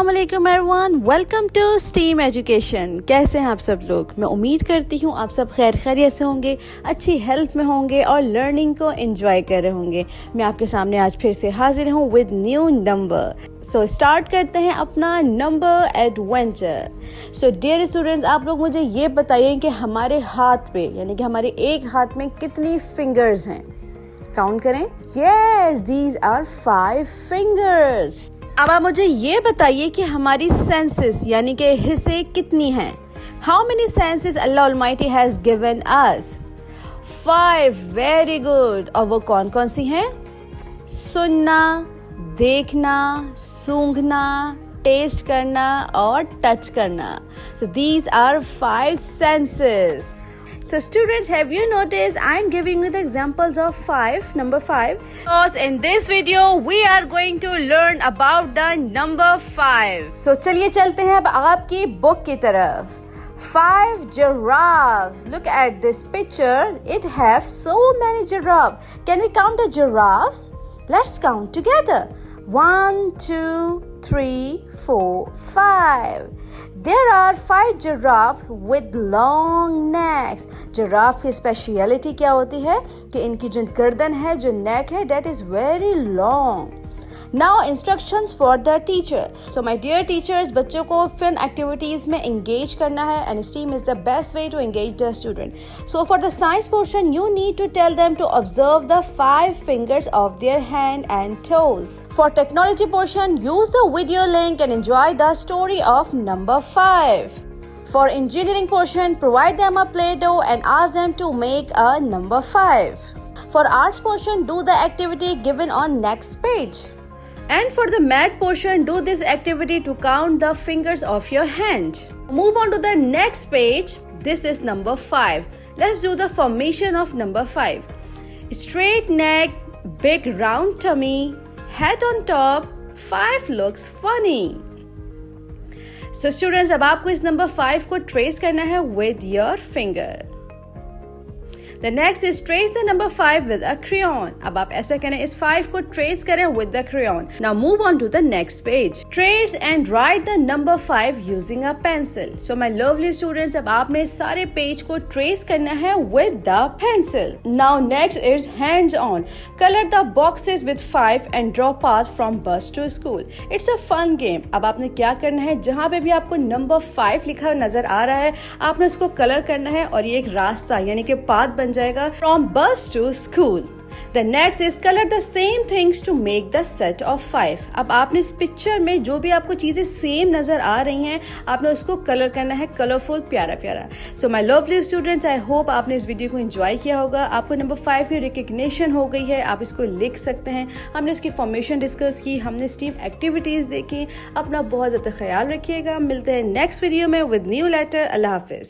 अस्सलाम वालेकुम everyone, welcome to STEAM education. कैसे हैं आप सब लोग? मैं उम्मीद करती हूँ आप सब खैर खैरियत से होंगे, अच्छी हेल्थ में होंगे और लर्निंग को एंजॉय कर रहे होंगे। मैं आपके सामने आज फिर से हाजिर हूँ with new number. So start करते हैं अपना number adventure. So dear students, आप लोग मुझे ये बताइए कि हमारे हाथ पे यानी कि हमारे एक हाथ में कितनी फिंगर्स हैं? काउंट करें। Yes, these are 5 fingers. अब आप मुझे ये बताइए कि हमारी सेंसेस यानी कि हिस्से कितनी हैं? How many senses Allah almighty has given us? 5। Very good. और वो कौन कौन सी हैं? सुनना, देखना, सूंघना, टेस्ट करना और टच करना। So these are 5 senses. So students, have you noticed I'm giving you the examples of 5, number 5? Because in this video we are going to learn about the number 5. So चलिए चलते हैं अब आपकी book की तरफ। 5 giraffes. Look at this picture. It have so many giraffes. Can we count the giraffes? Let's count together. 1, 2, 3, 4, 5. There are 5 giraffes with long necks. Giraffe की speciality क्या होती है कि इनकी जो गर्दन है, जो नेक है, that is very long. Now instructions for the teacher. So my dear teachers, बच्चों को fun activities में engage करना है and STEAM is the best way to engage the student. So for the science portion, you need to tell them to observe the 5 fingers of their hand and toes. For technology portion, use the video link and enjoy the story of number 5. For engineering portion, provide them a Play-Doh and ask them to make a number 5. For arts portion, do the activity given on next page. And for the math portion, do this activity to count the fingers of your hand. Move on to the next page. This is number 5. Let's do the formation of number 5. Straight neck, big round tummy, hat on top, 5 looks funny. So students, अब आपको इस number 5 को trace करना है with your finger. The next is trace the number 5 with a crayon. अब आप ऐसा करें, इस 5 को trace करें with the crayon. Now move on to the next page. Trace and write the number 5 using a pencil. So my lovely students, अब आपने इस सारे पेज को trace करना है with the pencil. Now next is hands on. Color the boxes with 5 and draw path from bus to school. It's a fun game. अब आपने क्या करना है, जहाँ पे भी आपको number 5 लिखा नजर आ रहा है, आपने उसको कलर करना है और ये एक रास्ता यानी कि पाथ बन जाएगा from bus to school. The next is color the same things to make the set of 5. अब आपने इस पिक्चर में जो भी आपको चीजें सेम नजर आ रही हैं, आपने उसको कलर करना है कलरफुल, प्यारा प्यारा। So my lovely students, I hope आपने इस वीडियो को एंजॉय किया होगा। आपको नंबर 5 की रिकग्निशन हो गई है, आप इसको लिख सकते हैं। हमने इसकी फॉर्मेशन डिस्कस की, हमने स्टीम एक्टिविटीज देखी। अपना बहुत ज्यादा ख्याल रखिएगा। मिलते हैं नेक्स्ट वीडियो में विद न्यू लेटर। अल्लाह हाफिज।